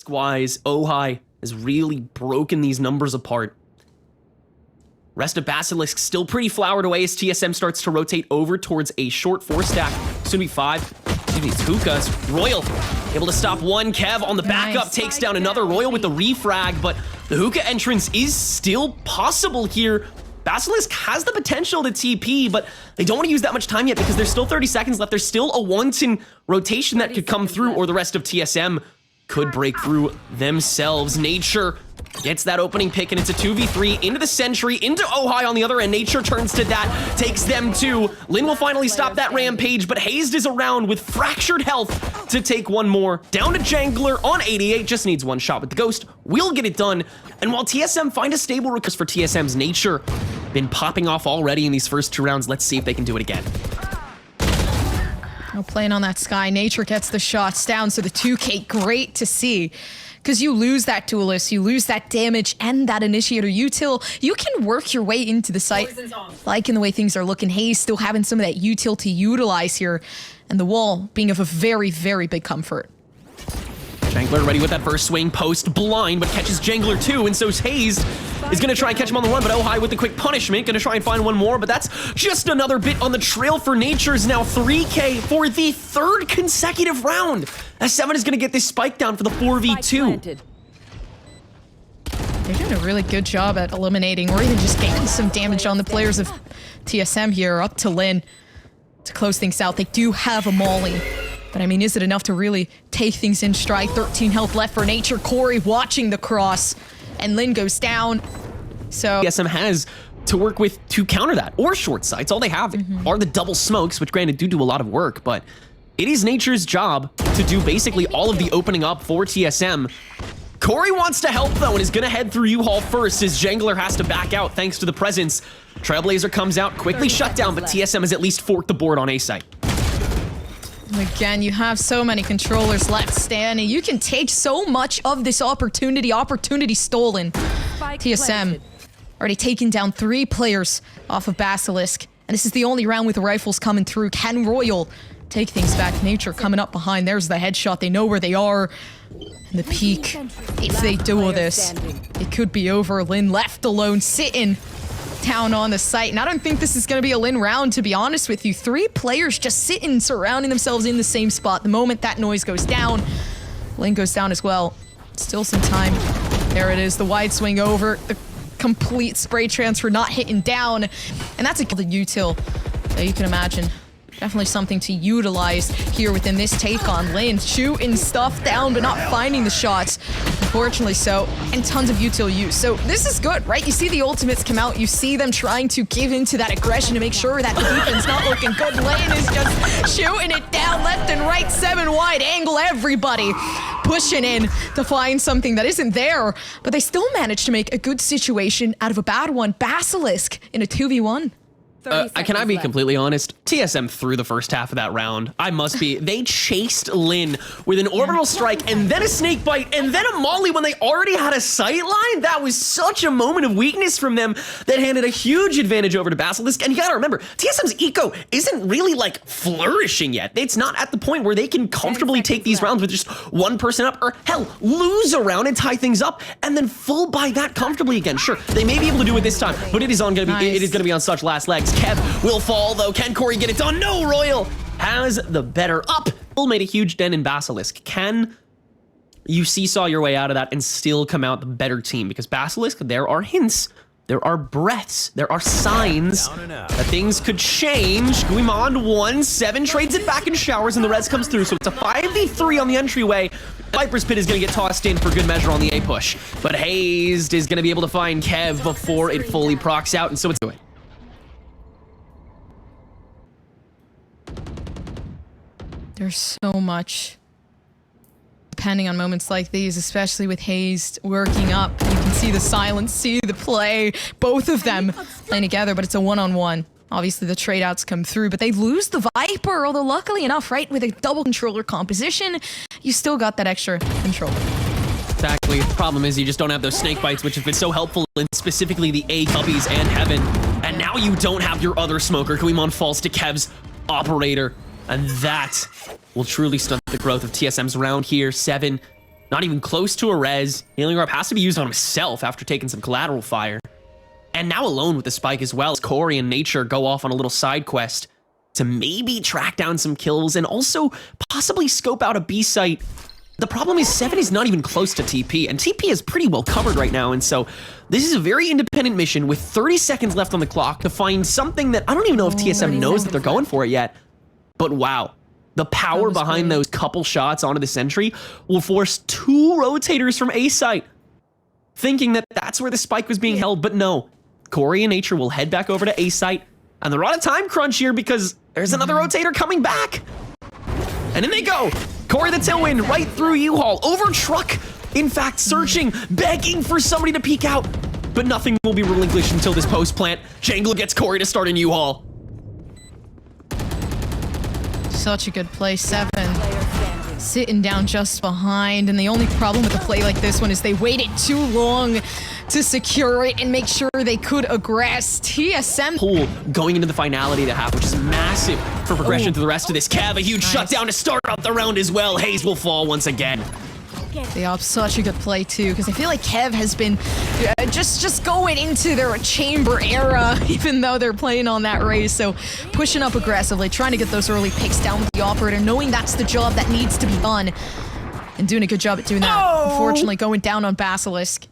Wise, Ohai has really broken these numbers apart. Rest of Basilisk still pretty flowered away as TSM starts to rotate over towards a short 4-stack. Soon be 5. These hookahs. Royal able to stop one. Kev on the backup takes down another. Royal with the refrag, but the hookah entrance is still possible here. Basilisk has the potential to TP, but they don't want to use that much time yet because there's still 30 seconds left. There's still a wanton rotation that could come through, or the rest of TSM could break through themselves. Nature gets that opening pick, and it's a 2v3 into the Sentry, into Ohai on the other end. Nature turns to that, takes them too. Lin will finally stop that rampage, but Hazed is around with fractured health to take one more. Down to Jangler on 88, just needs one shot with the Ghost. We'll get it done. And while TSM find a stable recurse for TSM's Nature, been popping off already in these first 2 rounds. Let's see if they can do it again. Oh, playing on that Sky. Nature gets the shots down, so the 2K, great to see. Because you lose that duelist, you lose that damage and that initiator util, you can work your way into the site. Liking the way things are looking. Hayes still having some of that util to utilize here, and the wall being of a very, very big comfort. Jangler ready with that first swing, post blind, but catches Jangler too, and so Hayes is gonna try and catch him on the run, but Ohai with the quick punishment, gonna try and find one more, but that's just another bit on the trail for Nature's now 3K for the 3rd consecutive round. As 7 is gonna get this spike down for the 4v2. They're doing a really good job at eliminating or even just getting some damage on the players of TSM here. Up to Lin to close things out. They do have a Molly. But I mean, is it enough to really take things in stride? 13 health left for Nature. Corey watching the cross, and Lin goes down. So TSM has to work with to counter that, or short sights. All they have are the double smokes, which granted do a lot of work, but it is Nature's job to do basically all of the opening up for TSM. Corey wants to help though, and is gonna head through U-Haul first as Jangler has to back out thanks to the presence. Trailblazer comes out, quickly shut down, but TSM has at least forked the board on A site. Again, you have so many controllers left standing. You can take so much of this opportunity stolen. TSM already taken down 3 players off of Basilisk. And this is the only round with the rifles coming through. Can Royal take things back? Nature coming up behind. There's the headshot. They know where they are. And the peak. If they duel this, it could be over. Lin left alone, sitting down on the site, and I don't think this is going to be a Lin round, to be honest with you. 3 players just sitting, surrounding themselves in the same spot. The moment that noise goes down, Lin goes down as well. Still some time. There it is, the wide swing over, the complete spray transfer not hitting down, and that's a util that you can imagine. Definitely something to utilize here within this take on Lin. Shooting stuff down, but not finding the shots. Unfortunately so, and tons of util use. So this is good, right? You see the ultimates come out. You see them trying to give into that aggression to make sure that the defense not looking good. Lin is just shooting it down left and right. 7 wide angle, everybody pushing in to find something that isn't there. But they still managed to make a good situation out of a bad one. Basilisk in a 2v1. Can I be completely honest? TSM threw the first half of that round. I must be. They chased Lin with an orbital strike and then a snake bite and then a molly when they already had a sight line. That was such a moment of weakness from them that handed a huge advantage over to Basilisk. And you gotta remember, TSM's eco isn't really like flourishing yet. It's not at the point where they can comfortably take these rounds with just 1 person up, or hell, lose a round and tie things up and then full buy that comfortably again. Sure, they may be able to do it this time, but it is gonna be on such last legs. Kev will fall though. Can Corey get it done? No, Royal has the better up. Will made a huge dent in Basilisk. Can you seesaw your way out of that and still come out the better team? Because Basilisk, there are hints, there are breaths, there are signs that things could change. Guimond 1-7 trades it back and showers, and the res comes through. So it's a 5v3 on the entryway. Viper's Pit is going to get tossed in for good measure on the A push. But Hazed is going to be able to find Kev before it fully procs out, and so it's doing. There's so much depending on moments like these, especially with Hazed working up. You can see the silence, see the play, both of them playing together, but it's a one-on-one. Obviously, the trade-outs come through, but they lose the Viper, although luckily enough, right, with a double controller composition, you still got that extra control. Exactly. The problem is you just don't have those snake bites, which have been so helpful in specifically the A cubbies and Heaven. And now you don't have your other smoker. Guimond falls to Kev's operator. And that will truly stunt the growth of TSM's round here. 7 Not even close to a res. Healing Orb has to be used on himself after taking some collateral fire. And now alone with the spike as well, as Corey and Nature go off on a little side quest to maybe track down some kills and also possibly scope out a B site. The problem is 7 is not even close to TP, and TP is pretty well covered right now, and so this is a very independent mission with 30 seconds left on the clock to find something that I don't even know if TSM knows that they're going for it yet. But wow, the power behind those couple shots onto the sentry will force 2 rotators from A site, thinking that that's where the spike was being held, but no. Corey and Nature will head back over to A site, and they're on a time crunch here because there's another rotator coming back. And in they go. Corey the tailwind right through U-Haul, over truck. In fact, searching, begging for somebody to peek out. But nothing will be relinquished until this post plant. Jangler gets Corey to start in U-Haul. Such a good play, 7. Sitting down just behind, and the only problem with a play like this one is they waited too long to secure it and make sure they could aggress. TSM Pool going into the finality to have, which is massive for progression through the rest of this. Cav, a huge shutdown to start out the round as well. Hayes will fall once again. They have such a good play too, because I feel like Kev has been just going into their chamber era, even though they're playing on that race. So pushing up aggressively, trying to get those early picks down with the operator, knowing that's the job that needs to be done, and doing a good job at doing that. Unfortunately, going down on Basilisk.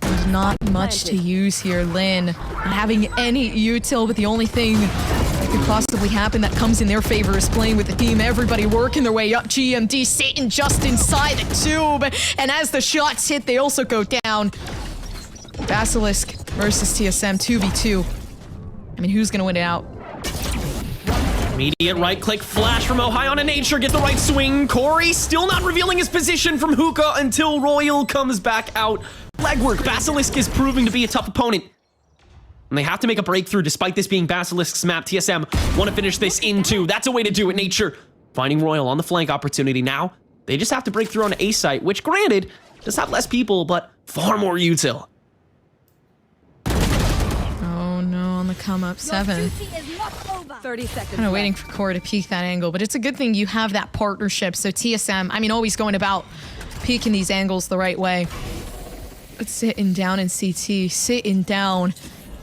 There's not much to use here. Lin not having any util, but the only thing that could possibly happen that comes in their favor is playing with the team. Everybody working their way up. GMD sitting just inside the tube, and as the shots hit, they also go down. Basilisk versus TSM 2v2. I mean, who's gonna win it out? Immediate right-click flash from Ohio on Nature, get the right swing. Corey still not revealing his position from Hookah until Royal comes back out. Legwork, Basilisk is proving to be a tough opponent. And they have to make a breakthrough despite this being Basilisk's map. TSM want to finish this in 2. That's a way to do it. Nature finding Royal on the flank opportunity now. They just have to break through on A site, which granted, does have less people, but far more util. Oh no, on the come up, 7. 30 seconds. Kind of waiting for Corey to peek that angle, but it's a good thing you have that partnership. So TSM, I mean, always going about peeking these angles the right way. But sitting down in CT, sitting down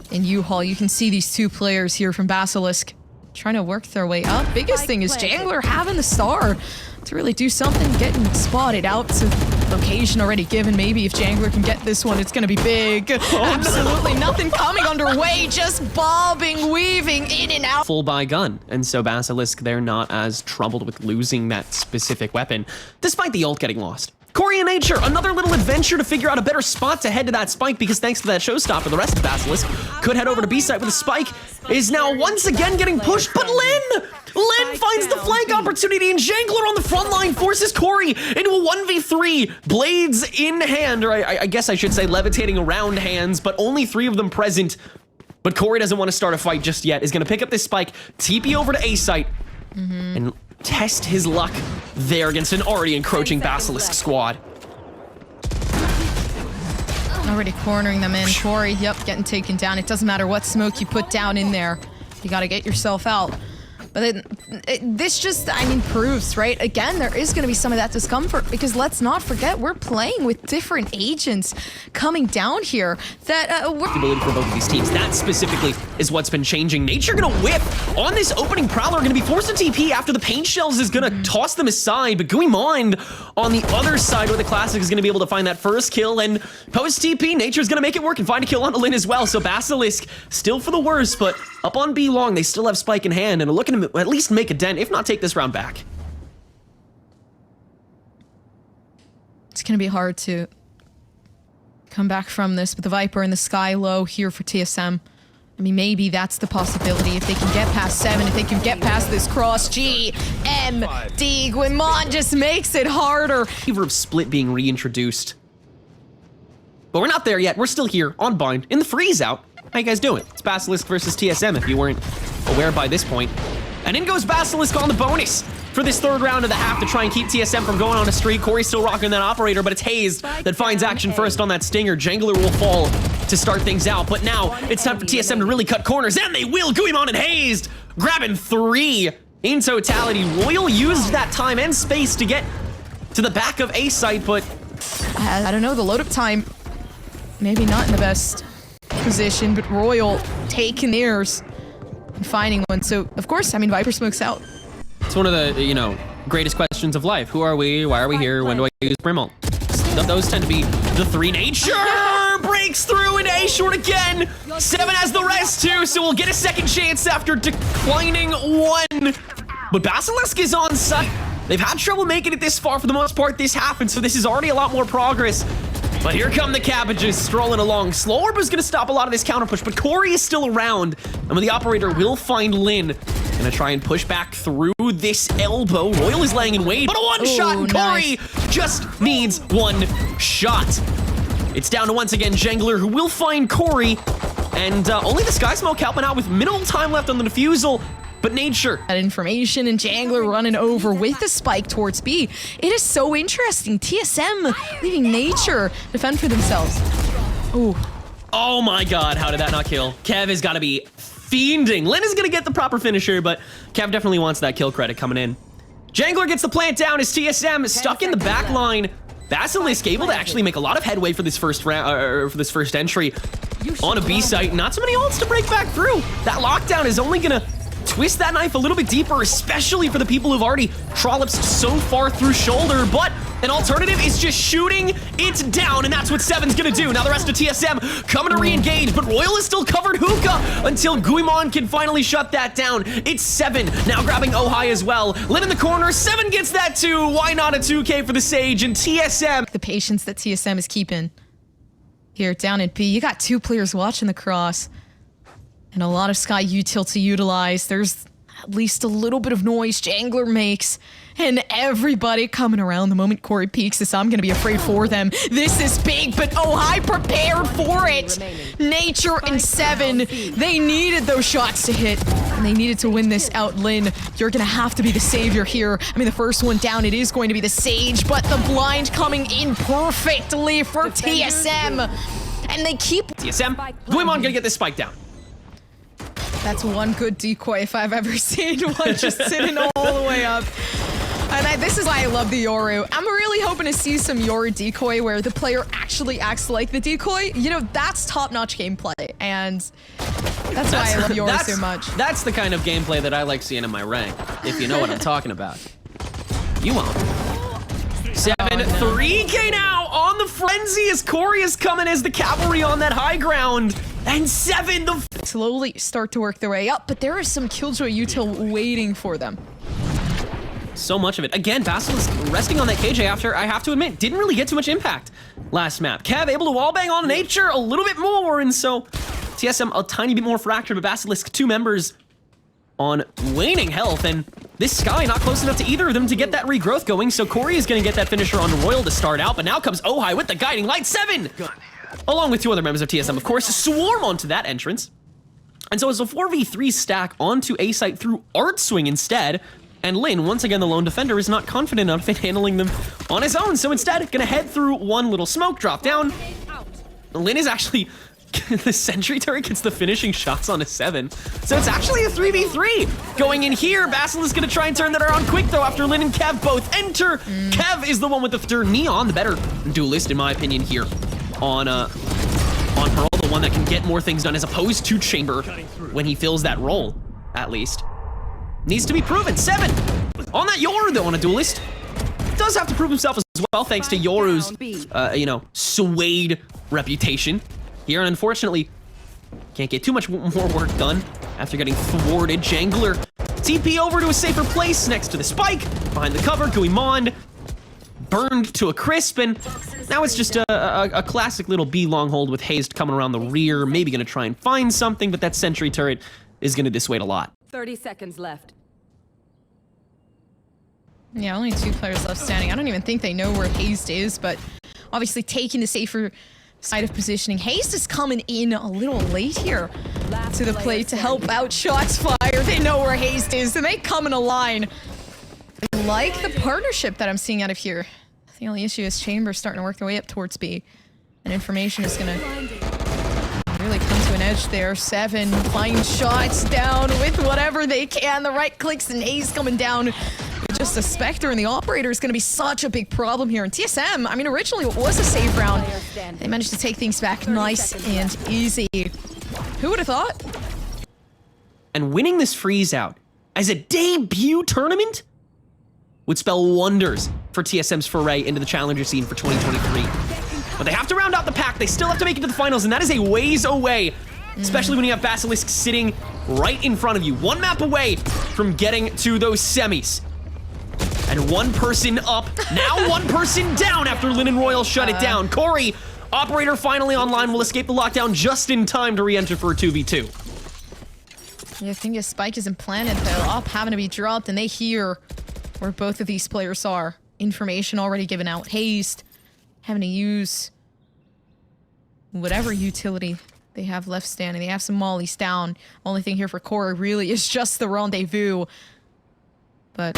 in U-Haul. You can see these 2 players here from Basilisk trying to work their way up. Biggest thing is Jangler having the star to really do something, getting spotted out. So location already given. Maybe if Jangler can get this one, it's going to be big. Absolutely nothing coming underway, just bobbing, weaving in and out. Full buy gun, and so Basilisk, they're not as troubled with losing that specific weapon, despite the ult getting lost. Corey and Nature, another little adventure to figure out a better spot to head to that spike, because thanks to that showstopper, the rest of Basilisk could head over to B site with a spike, is now once again getting pushed, but Lin finds the flank opportunity, and Jangler on the front line forces Corey into a 1v3, blades in hand, or I guess I should say levitating around hands, but only 3 of them present. But Corey doesn't want to start a fight just yet, is going to pick up this spike, TP over to A site, and test his luck there against an already encroaching Basilisk squad. Already cornering them in. Corey, yep, getting taken down. It doesn't matter what smoke you put down in there. You gotta get yourself out. But this just, I mean, proves, right? Again, there is going to be some of that discomfort because let's not forget, we're playing with different agents coming down here that we're... ability for both of these teams. That specifically is what's been changing. Nature gonna whip on this opening Prowler, gonna be forced to TP after the paint shells is gonna toss them aside, but Guimond on the other side where the Classic is gonna be able to find that first kill, and post TP, Nature's gonna make it work and find a kill on Lin as well. So Basilisk still for the worst, but up on B long, they still have Spike in hand and are looking to at least make a dent, if not take this round back. It's gonna be hard to come back from this, but the Viper in the sky low here for TSM. I mean, maybe that's the possibility. If they can get past 7, if they can get past this cross, GMD, Guimond just makes it harder. Favor of Split being reintroduced. But we're not there yet. We're still here on Bind in the Freezeout. How you guys doing? It's Basilisk versus TSM if you weren't aware by this point. And in goes Basilisk on the bonus for this third round of the half to try and keep TSM from going on a streak. Corey's still rocking that operator, but it's Hazed that finds action first on that stinger. Jangler will fall to start things out, but now it's time for TSM to really cut corners, and they will. Guimond and Hazed grabbing 3 in totality. Royal used that time and space to get to the back of A site, but I don't know, the load up time, maybe not in the best position, but Royal taking theirs and finding one. So, of course, I mean, Viper smokes out. It's one of the, you know, greatest questions of life. Who are we? Why are we here? When do I use Brimalt? Those tend to be the three. Nature breaks through into A short again. 7 has the rest too, so we'll get a second chance after declining 1. But Basilisk is on site. They've had trouble making it this far for the most part this happened, so this is already a lot more progress. But here come the cabbages strolling along. Slow Orb is going to stop a lot of this counter push, but Corey is still around. And when the operator will find Lin, gonna try and push back through this elbow. Royal is laying in wait, but a one-shot, and Corey just needs 1 shot. It's down to, once again, Jangler, who will find Corey, and only the Sky Smoke helping out with minimal time left on the defusal, but Nature. That information, and Jangler running over with the spike towards B. It is so interesting. TSM leaving Nature defend for themselves. Ooh. Oh my god, how did that not kill? Kev has got to be fiending. Lin is gonna get the proper finisher, but Kev definitely wants that kill credit coming in. Jangler gets the plant down as TSM stuck in the back line. Basilisk able to actually make a lot of headway for this first round, for this first entry on a B site. Not so many ults to break back through. That lockdown is only gonna twist that knife a little bit deeper, especially for the people who've already trolloped so far through shoulder, but an alternative is just shooting it down, and that's what 7's gonna do. Now the rest of TSM coming to re-engage, but Royal is still covered hookah until Guimon can finally shut that down. It's 7 now grabbing Ohai as well. Lin in the corner, 7 gets that too. Why not a 2K for the Sage, and TSM. The patience that TSM is keeping here down at B. You got 2 players watching the cross. And a lot of Sky util to utilize. There's at least a little bit of noise Jangler makes. And everybody coming around the moment Corey peeks this. I'm gonna be afraid for them. This is big, but Ohai prepared for it. Nature and 7, they needed those shots to hit. And they needed to win this out. Lin, you're gonna have to be the savior here. I mean, the first one down, it is going to be the Sage, but the blind coming in perfectly for TSM. And they keep... TSM, Guimon gonna get this spike down. That's one good decoy if I've ever seen one, just sitting all the way up. And this is why I love the Yoru. I'm really hoping to see some Yoru decoy where the player actually acts like the decoy. You know, that's top-notch gameplay, and that's why I love Yoru so much. That's the kind of gameplay that I like seeing in my rank, if you know what I'm talking about. You won't. 7, 3K now on the frenzy as Corey is coming as the cavalry on that high ground. And 7, the slowly start to work their way up, but there is some Killjoy util waiting for them. So much of it. Again, Basilisk resting on that KJ after, I have to admit, didn't really get too much impact last map. Kev able to wallbang on Nature a little bit more, and so TSM a tiny bit more fractured, but Basilisk 2 members on waning health, and this Sky not close enough to either of them to get that regrowth going, so Corey is going to get that finisher on Royal to start out, but now comes Ohai with the guiding light. 7! Along with 2 other members of TSM, of course, swarm onto that entrance. And so it's a 4v3 stack onto A site through Art Swing instead, and Lin, once again the lone defender, is not confident enough in handling them on his own, so instead gonna head through one little smoke, drop down. Lin is actually... the sentry turret gets the finishing shots on a 7. So it's actually a 3v3 going in here. Basilisk is gonna try and turn that around quick though after Lin and Kev both enter. Kev is the one with the Neon, the better duelist in my opinion here on Pearl, the one that can get more things done as opposed to Chamber when he fills that role, at least. Needs to be proven. 7 on that Yoru though on a duelist. Does have to prove himself as well thanks to Yoru's, you know, swayed reputation. Here, and unfortunately, can't get too much more work done after getting thwarted. Jangler TP over to a safer place next to the spike, behind the cover. Guimon burned to a crisp, and now it's just a classic little B long hold with Hazed coming around the rear, maybe gonna try and find something, but that sentry turret is gonna dissuade a lot. 30 seconds left. Yeah, only 2 players left standing. I don't even think they know where Hazed is, but obviously taking the safer side of positioning. Hazed is coming in a little late here to the plate to help out shots fired. They know where Hazed is, and they come in a line. I like the partnership that I'm seeing out of here. The only issue is Chamber's starting to work their way up towards B. And information is gonna really come to an edge there. 7 find shots down with whatever they can. The right clicks and Hazed coming down with just just the Spectre and the Operator is going to be such a big problem here. And TSM, I mean, originally it was a save round. They managed to take things back nice and easy. Who would have thought? And winning this Freezeout as a debut tournament would spell wonders for TSM's foray into the challenger scene for 2023. But they have to round out the pack. They still have to make it to the finals, and that is a ways away, especially when you have BASILISK sitting right in front of you, one map away from getting to those semis. And one person up, now one person down after Lin and Royal shut it down. Corey, Operator finally online, will escape the lockdown just in time to re-enter for a 2v2. Yeah, I think a spike isn't planted though. Op having to be dropped, and they hear where both of these players are. Information already given out. Haste, having to use whatever utility they have left standing. They have some mollies down. Only thing here for Corey really is just the rendezvous. But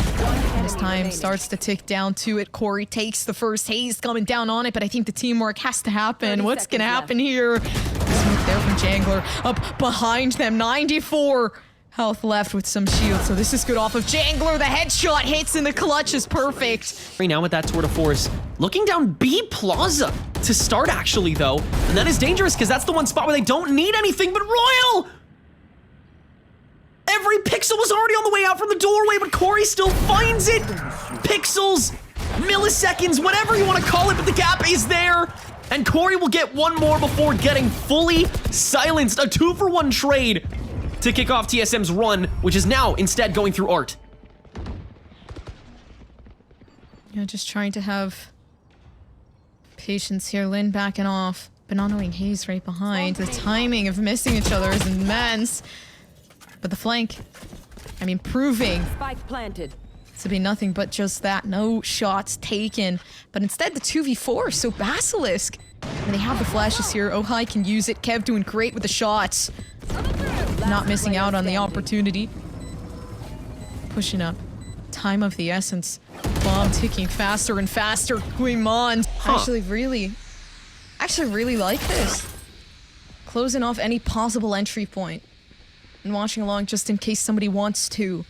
as time starts to tick down to it, Corey takes the first. Haze coming down on it, but I think the teamwork has to happen. What's gonna happen here? Smoke there from Jangler. Up behind them, 94 health left with some shield. So this is good off of Jangler. The headshot hits in the clutch is perfect. Right now with that tour de force, looking down B Plaza to start actually though. And that is dangerous because that's the one spot where they don't need anything but Royal. Every pixel was already on the way out from the doorway, but Corey still finds it. Pixels, milliseconds, whatever you want to call it, but the gap is there. And Corey will get one more before getting fully silenced. A 2-for-1 trade to kick off TSM's run, which is now instead going through Art. Yeah, just trying to have patience here. Lin backing off, but not knowing Haze right behind. The timing of missing each other is immense. But the flank, I mean, proving Spike planted. to be nothing but just that. No shots taken. But instead, the 2v4, so BASILISK. And they have the flashes here. Ohai can use it. Kev doing great with the shots. Not missing out on the opportunity. Pushing up. Time of the essence. Bomb ticking faster and faster. Guimond. Actually really like this. Closing off any possible entry point. And watching along just in case somebody wants to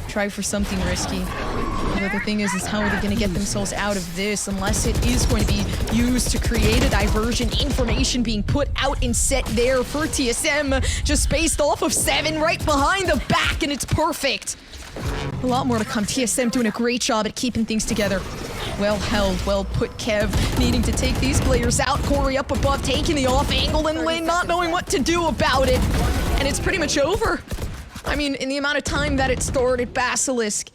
try for something risky. But the thing is how are they going to get themselves out of this unless it is going to be used to create a diversion. Information being put out and set there for TSM, just based off of 7 right behind the back, and it's perfect. A lot more to come. TSM doing a great job at keeping things together. Well held, well put. Kev needing to take these players out. Corey up above, taking the off angle, and Lin not knowing what to do about it. And it's pretty much over. I mean, in the amount of time that it started, BASILISK,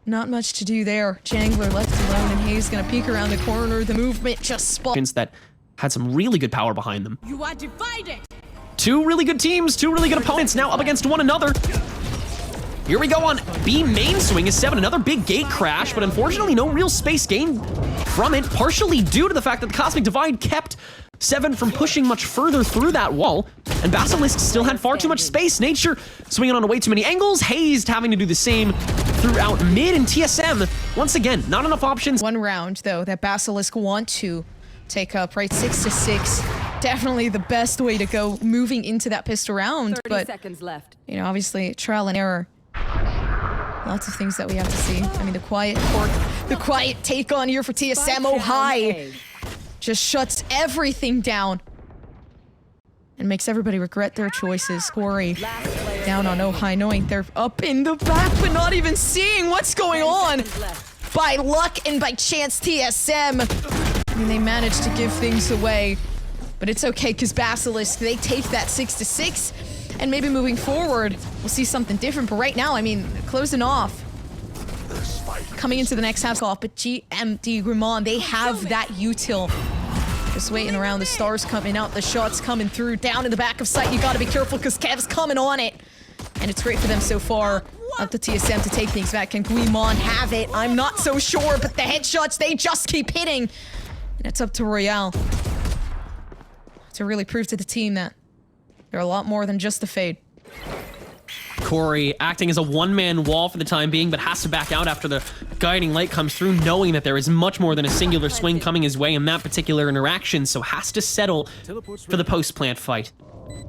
not much to do there. Jangler left alone, and Haze gonna peek around the corner. The movement just spot. That had some really good power behind them. You are divided. Two really good teams, two really good opponents now up against one another. Here we go on B main swing is 7, another big gate crash, but unfortunately no real space gained from it, partially due to the fact that the Cosmic Divide kept 7 from pushing much further through that wall, and BASILISK still had far too much space. Nature swinging on way too many angles, Hazed having to do the same throughout mid, and TSM, once again, not enough options. One round, though, that BASILISK want to take up, right? 6-6. Definitely the best way to go moving into that pistol round, 30 but, seconds left. you know, obviously, trial and error. Lots of things that we have to see. I mean, the quiet take on here for TSM. Ohai just shuts everything down and makes everybody regret their choices. Corey down on Ohai, knowing they're up in the back, but not even seeing what's going on. By luck and by chance, TSM. I mean, they managed to give things away, but it's okay because BASILISK, they take that 6-6. And maybe moving forward, we'll see something different. But right now, I mean, closing off. Coming into the next half off, but GMD Grimond, they have that util. Just waiting around, the stars coming out, the shots coming through. Down in the back of sight, you gotta be careful because Kev's coming on it. And it's great for them so far. Up to TSM to take things back. Can Guimond have it? I'm not so sure, but the headshots, they just keep hitting. And it's up to Royale to really prove to the team that they're a lot more than just a fade. Corey acting as a one-man wall for the time being, but has to back out after the guiding light comes through, knowing that there is much more than a singular swing coming his way in that particular interaction, so has to settle for the post-plant fight.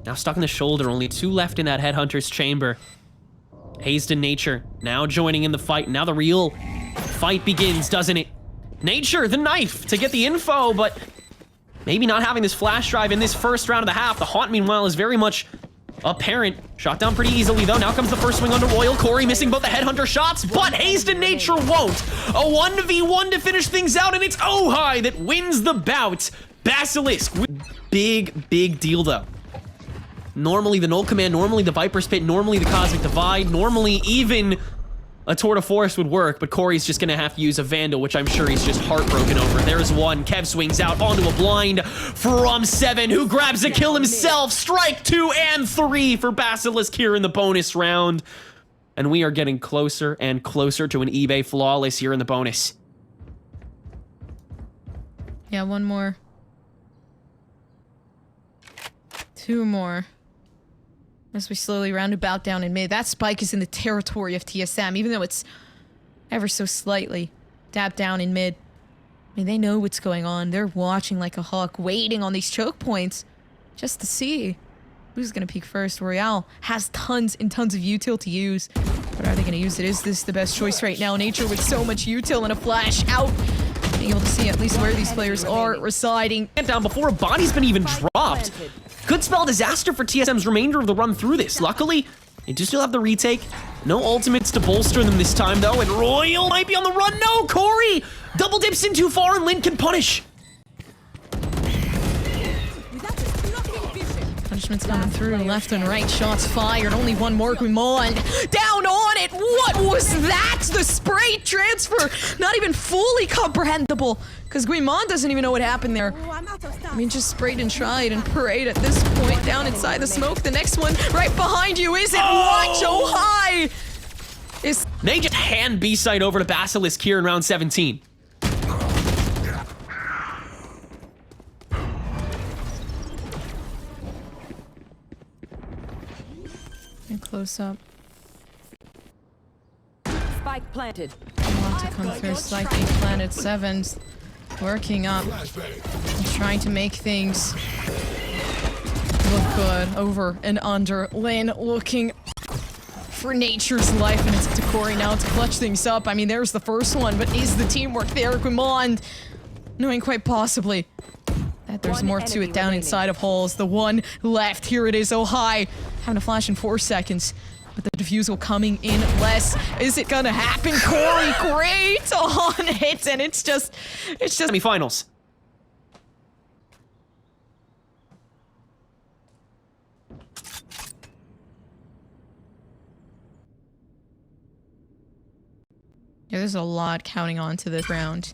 Now stuck in the shoulder, only 2 left in that Headhunter's chamber. Hazed in Nature now joining in the fight. Now the real fight begins, doesn't it? Nature, the knife to get the info, but maybe not having this flash drive in this first round of the half. The haunt, meanwhile, is very much apparent. Shot down pretty easily, though. Now comes the first swing onto Royal. Corey missing both the Headhunter shots, but Hazed in Nature won't. A 1v1 to finish things out, and it's Ohai that wins the bout. Basilisk. Big deal, though. Normally the Null Command, normally the Viper's Pit, normally the Cosmic Divide, normally even a Tour de Force would work, but Corey's just gonna have to use a Vandal, which I'm sure he's just heartbroken over. There's one. Kev swings out onto a blind from 7, who grabs a kill himself. Strike 2 and 3 for Basilisk here in the bonus round. And we are getting closer and closer to an eBay flawless here in the bonus. Yeah, one more. 2 more. As we slowly roundabout down in mid. That spike is in the territory of TSM, even though it's ever so slightly dabbed down in mid. I mean, they know what's going on. They're watching like a hawk, waiting on these choke points just to see who's going to peek first. Royale has tons and tons of util to use. But are they going to use it? Is this the best choice right now? Nature with so much util and a flash out. Being able to see at least where these players are residing. And down before a body's been even dropped. Could spell disaster for TSM's remainder of the run through this. Luckily, they do still have the retake. No ultimates to bolster them this time, though, and Royal might be on the run. No, Corey double dips in too far, and Lin can punish. Punishments coming through left and right. Shots fired. Only one more. Guimond down on it. What was that? The spray transfer. Not even fully comprehensible. Because Guimond doesn't even know what happened there. I mean, just sprayed and tried and prayed at this point down inside the smoke. The next one right behind you. Is it? Watch Ohai. They just hand B-side over to Basilisk here in round 17. And close up. Spike planted. Want to come through. Slightly planted. 7's working up. And trying to make things look good. Over and under. Lin looking for Nature's life, and it's up to Corey now to clutch things up. I mean, there's the first one, but is the teamwork there? Guimond knowing quite possibly that there's more to it down inside of Halls. The one left. Here it is. Ohai having a flash in 4 seconds. But the defusal coming in less. Is it gonna happen? Corey, great on it, and it's just Semifinals. Yeah, there's a lot counting on to this round.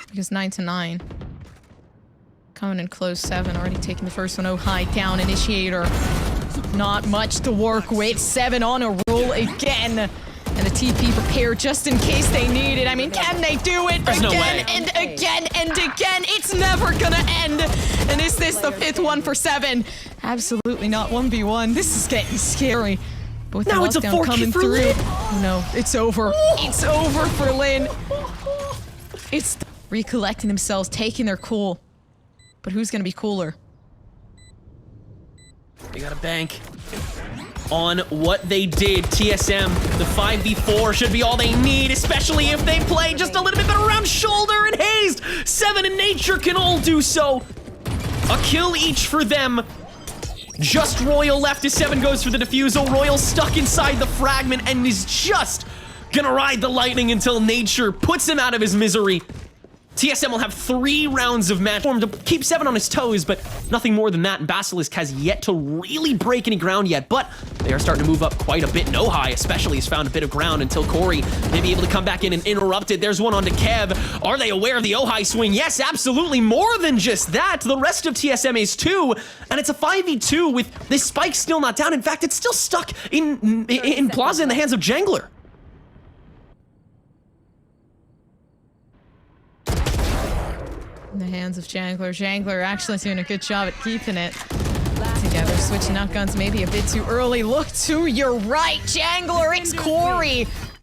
Because 9-9. Coming in close. 7 already taking the first one. Ohai down. Initiator. Not much to work with. 7 on a roll again. And the TP prepared just in case they need it. I mean, can they do it again and again and again? It's never gonna end. And is this the 5th one for 7? Absolutely not. 1v1. This is getting scary. But with the lockdown coming through. Oh no, it's over. It's over for Lin. It's recollecting themselves, taking their cool. But who's gonna be cooler? They got a bank on what they did. TSM, the 5v4 should be all they need, especially if they play just a little bit better around Shoulder and Hazed. 7 and Nature can all do so. A kill each for them. Just Royal left as 7 goes for the defusal. Royal stuck inside the fragment and is just gonna ride the lightning until Nature puts him out of his misery. TSM will have 3 rounds of match form to keep 7 on his toes, but nothing more than that, and Basilisk has yet to really break any ground yet, but they are starting to move up quite a bit. Ohai especially has found a bit of ground until Corey may be able to come back in and interrupt it. There's one onto Kev. Are they aware of the Ohai swing? Yes, absolutely. More than just that, the rest of TSM is too, and it's a 5v2 with this spike still not down. In fact, it's still stuck in Plaza in the hands of Jangler. In the hands of Jangler. Jangler actually doing a good job at keeping it together. Switching out guns maybe a bit too early. Look to your right, Jangler. It's Corey